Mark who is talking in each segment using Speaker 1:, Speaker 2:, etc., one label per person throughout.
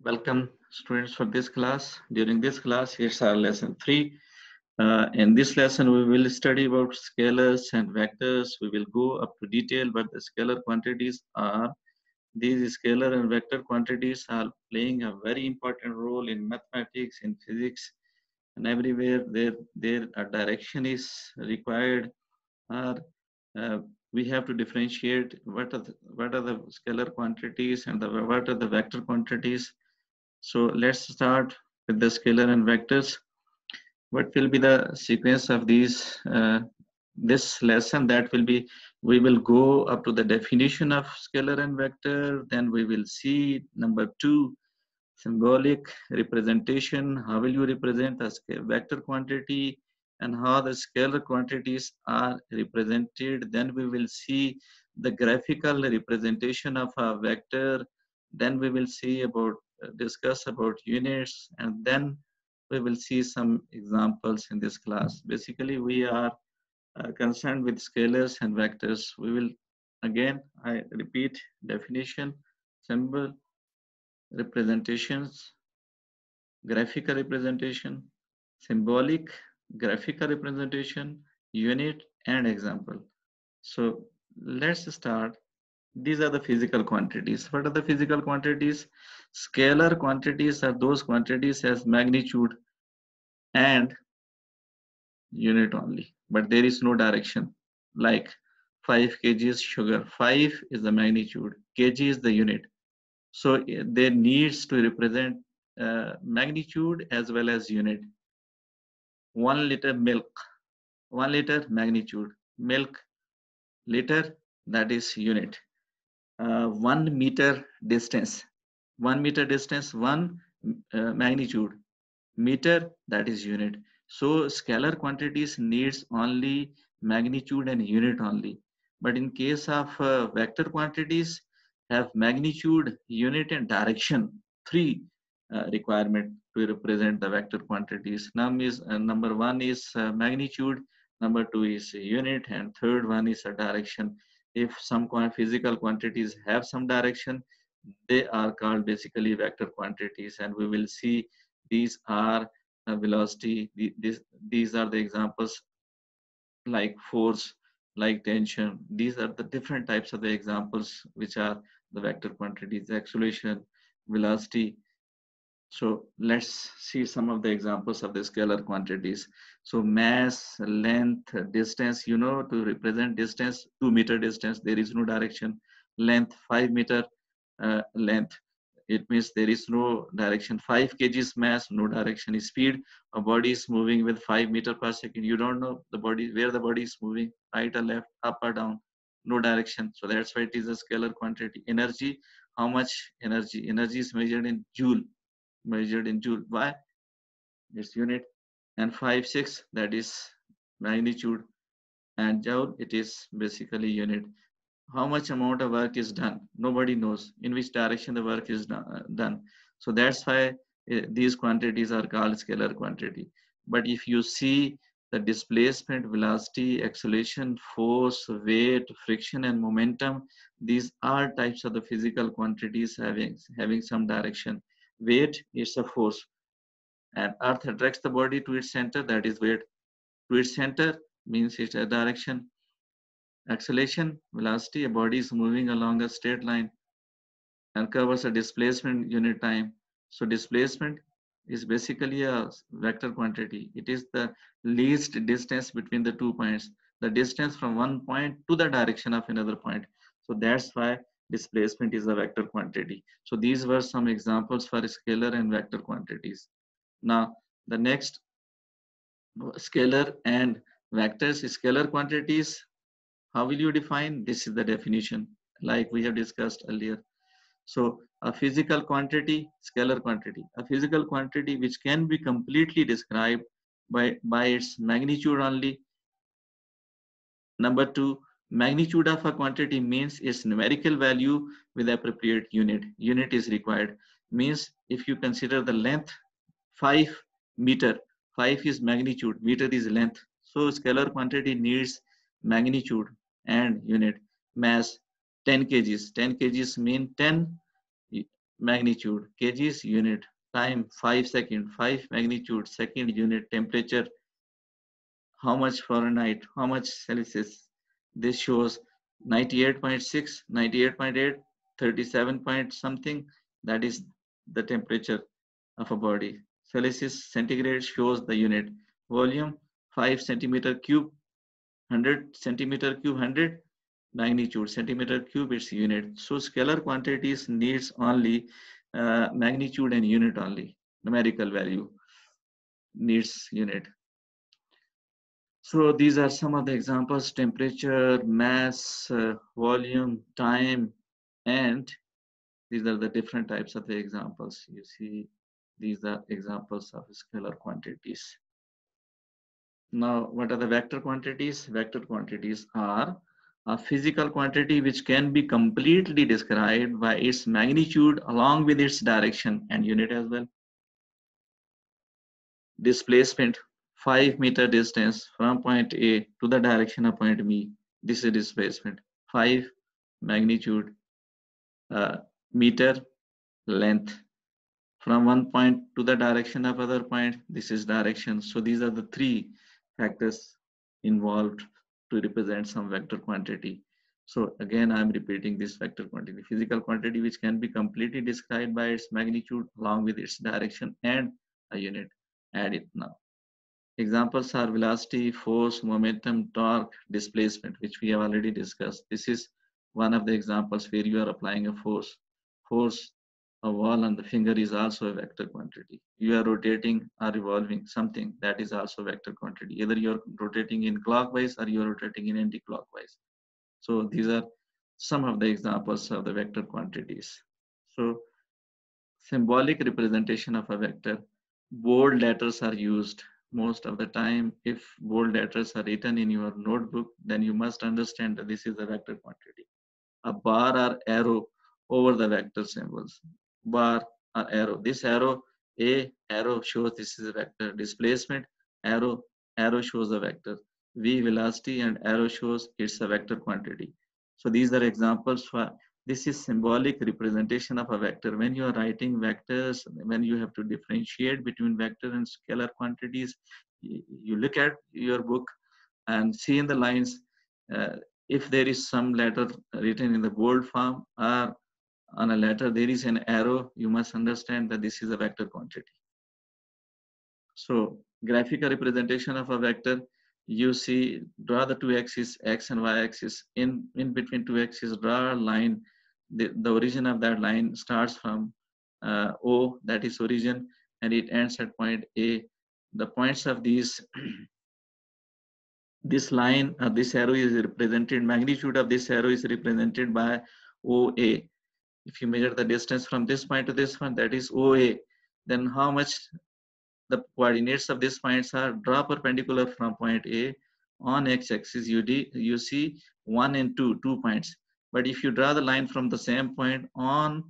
Speaker 1: Welcome students for this class. During this class, it's our lesson 3. In this lesson, we will study about scalars and vectors. We will go up to detail what the scalar quantities are. These scalar and vector quantities are playing a very important role in mathematics, in physics, and everywhere their direction is required. Or uh, we have to differentiate what are the scalar quantities and what are the vector quantities. So let's start with the scalar and vectors. What will be the sequence of these this lesson? That will be, we will go up to the definition of scalar and vector. Then we will see number 2, symbolic representation. How will you represent a vector quantity and how the scalar quantities are represented? Then we will see the graphical representation of a vector. Then we will see about discuss about units, and then we will see some examples in this class. Basically, we are concerned with scalars and vectors. We will again, I repeat, definition, symbol representations, graphical representation, symbolic, graphical representation, unit, and example. So let's start. These are the physical quantities. What are the physical quantities? Scalar quantities are those quantities as magnitude and unit only, but there is no direction. Like 5 kgs sugar, 5 is the magnitude, kg is the unit. So there needs to represent magnitude as well as unit. 1 liter milk, 1 liter magnitude, milk liter, that is unit. 1 meter distance, 1 meter distance, 1 magnitude, meter, that is unit. So scalar quantities needs only magnitude and unit only. But in case of vector quantities, have magnitude, unit, and direction, three requirement to represent the vector quantities. Number one is magnitude, number two is unit, and third one is a direction. If some physical quantities have some direction, they are called basically vector quantities, and we will see these are velocity. These are the examples, like force, like tension. These are the different types of the examples which are the vector quantities: acceleration, velocity. So let's see some of the examples of the scalar quantities. So mass, length, distance, to represent distance, 2 meter distance, there is no direction. Length, 5 meter length, it means there is no direction. 5 kgs mass, no direction. Speed, a body is moving with 5 meter per second. You don't know the body, where the body is moving, right or left, up or down, no direction. So that's why it is a scalar quantity. Energy, how much energy? Energy is measured in joule. Why? Its unit. And 5, 6, that is magnitude. And joule, it is basically unit. How much amount of work is done? Nobody knows in which direction the work is done. So that's why these quantities are called scalar quantity. But if you see the displacement, velocity, acceleration, force, weight, friction, and momentum, these are types of the physical quantities having some direction. Weight is a force, and earth attracts the body to its center, that is weight. To its center means its direction. Acceleration, velocity, a body is moving along a straight line and covers a displacement unit time. So displacement is basically a vector quantity. It is the least distance between the 2 points, the distance from one point to the direction of another point. So that's why displacement is a vector quantity. So these were some examples for scalar and vector quantities. Now the next, scalar and vectors. Scalar quantities, how will you define? This is the definition, like we have discussed earlier. So a physical quantity, scalar quantity, a physical quantity which can be completely described by its magnitude only. Number two, magnitude of a quantity means its numerical value with appropriate unit. Unit is required. Means if you consider the length, 5 meter, 5 is magnitude, meter is length. So scalar quantity needs magnitude and unit. Mass, 10 kgs. 10 kgs mean 10 magnitude, kgs unit, time 5 second, 5 magnitude, second unit, temperature, how much Fahrenheit, how much Celsius. This shows 98.6, 98.8, 37 point something. That is the temperature of a body. Celsius centigrade shows the unit. Volume 5 centimeter cube, 100 centimeter cube, 100 magnitude centimeter cube, its unit. So scalar quantities needs only magnitude and unit only. Numerical value needs unit. So these are some of the examples: temperature, mass, volume, time, and these are the different types of the examples. You see, these are examples of scalar quantities. Now, what are the vector quantities? Vector quantities are a physical quantity which can be completely described by its magnitude along with its direction and unit as well. Displacement, 5 meter distance from point A to the direction of point B. This is displacement. 5 magnitude, meter length from one point to the direction of other point. This is direction. So these are the three factors involved to represent some vector quantity. So again, I'm repeating this vector quantity: physical quantity which can be completely described by its magnitude along with its direction and a unit. Add it now. Examples are velocity, force, momentum, torque, displacement, which we have already discussed. This is one of the examples where you are applying a force. Force, a wall on the finger is also a vector quantity. You are rotating or revolving something, that is also vector quantity. Either you are rotating in clockwise or you are rotating in anti-clockwise. So these are some of the examples of the vector quantities. So symbolic representation of a vector. Bold letters are used most of the time. If bold letters are written in your notebook, then you must understand that this is a vector quantity. A bar or arrow over the vector symbols. Bar or arrow. This arrow, A arrow shows this is a vector. Displacement, arrow, arrow shows a vector. V velocity and arrow shows it's a vector quantity. So these are examples for this is symbolic representation of a vector. When you are writing vectors, when you have to differentiate between vector and scalar quantities, you look at your book and see in the lines, if there is some letter written in the bold form or on a letter there is an arrow, you must understand that this is a vector quantity. So graphical representation of a vector, you see, draw the two axes, x and y axis. In between two axes, draw a line. The origin of that line starts from O, that is origin, and it ends at point A. The points of these this line, this arrow is represented, magnitude of this arrow is represented by OA. If you measure the distance from this point to this one, that is OA, then how much the coordinates of these points are: draw perpendicular from point A on x-axis, you see 1 and 2, 2 points. But if you draw the line from the same point on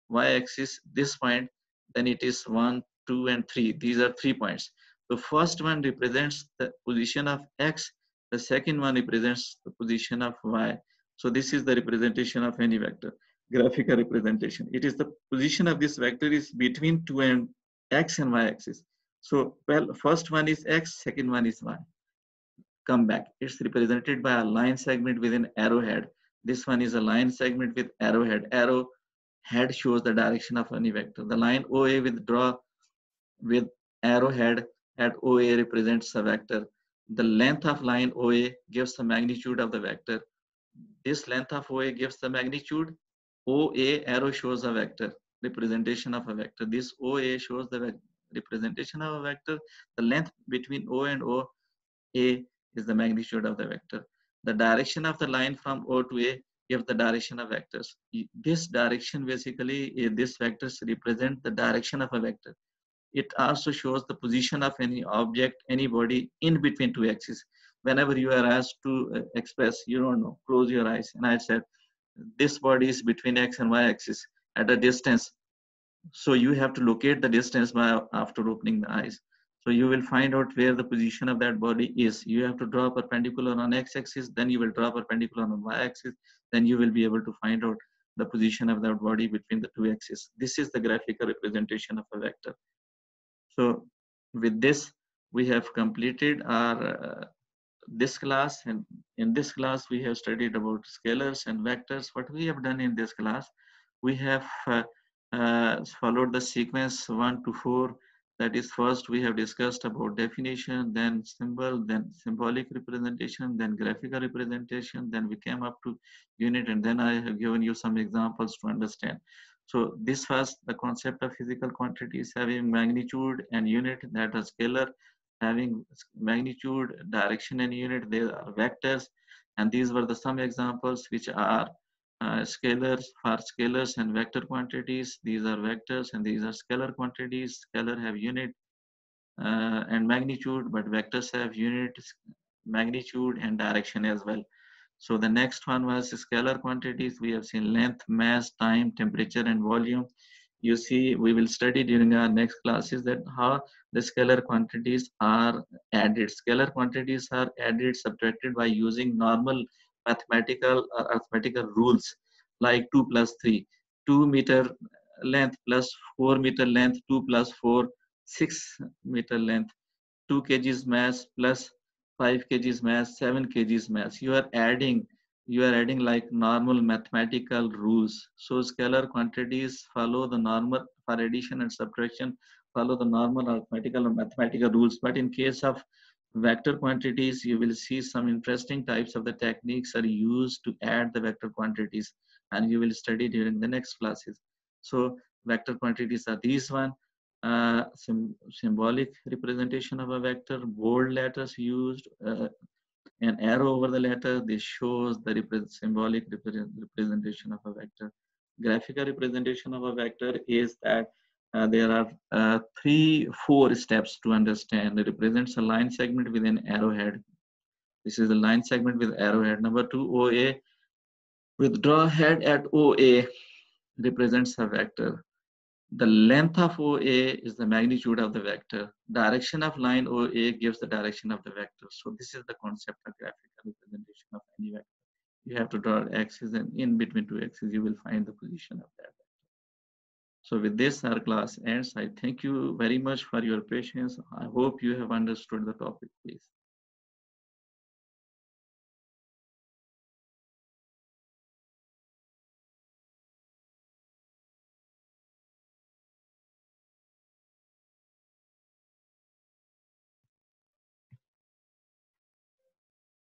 Speaker 1: y-axis, this point, then it is 1, 2, and 3. These are 3 points. The first one represents the position of x, the second one represents the position of y. So this is the representation of any vector, graphical representation. It is the position of this vector is between 2 and x and y axis. So, well, first one is x, second one is y. Come back. It's represented by a line segment with an arrowhead. This one is a line segment with arrowhead. Arrow head shows the direction of any vector. The line OA with draw with arrowhead at OA represents a vector. The length of line OA gives the magnitude of the vector. This length of OA gives the magnitude. OA arrow shows a vector, representation of a vector. This OA shows the representation of a vector. The length between O and OA is the magnitude of the vector. The direction of the line from O to A gives the direction of vectors. This direction basically, this vectors represent the direction of a vector. It also shows the position of any object, any body in between two axes. Whenever you are asked to express, you don't know, close your eyes. And I said, this body is between x and y axis at a distance. So you have to locate the distance by after opening the eyes. So you will find out where the position of that body is. You have to draw perpendicular on x-axis, then you will draw perpendicular on y-axis, then you will be able to find out the position of that body between the two axes. This is the graphical representation of a vector. So with this, we have completed our this class, and in this class we have studied about scalars and vectors. What we have done in this class, we have followed the sequence 1 to 4. That is, first we have discussed about definition, then symbol, then symbolic representation, then graphical representation, then we came up to unit, and then I have given you some examples to understand. So this was the concept of physical quantities having magnitude and unit, that is scalar, having magnitude, direction, and unit. There are vectors, and these were the some examples which are scalars. For scalars and vector quantities, these are vectors and these are scalar quantities. Scalar have unit and magnitude, but vectors have unit, magnitude, and direction as well. So the next one was scalar quantities. We have seen length, mass, time, temperature, and volume. You see, we will study during our next classes that how the scalar quantities are added. Scalar quantities are added, subtracted by using normal mathematical or arithmetical rules like 2 plus 3, 2 meter length plus 4 meter length, 2 plus 4, 6 meter length, 2 kgs mass plus 5 kgs mass, 7 kgs mass. You are adding like normal mathematical rules. So scalar quantities follow the normal for addition and subtraction, follow the normal arithmetical or mathematical rules. But in case of vector quantities, you will see some interesting types of the techniques are used to add the vector quantities, and you will study during the next classes. So vector quantities are these one. Symbolic representation of a vector, bold letters used, an arrow over the letter. This shows the symbolic representation of a vector. Graphical representation of a vector is that there are 4 steps to understand. It represents a line segment with an arrowhead. This is a line segment with arrowhead. Number 2, OA. Withdraw head at OA represents a vector. The length of OA is the magnitude of the vector. Direction of line OA gives the direction of the vector. So this is the concept of graphical representation of any vector. You have to draw axis, and in between two axes, you will find the position of that vector. So with this, our class ends. I thank you very much for your patience. I hope you have understood the topic, please.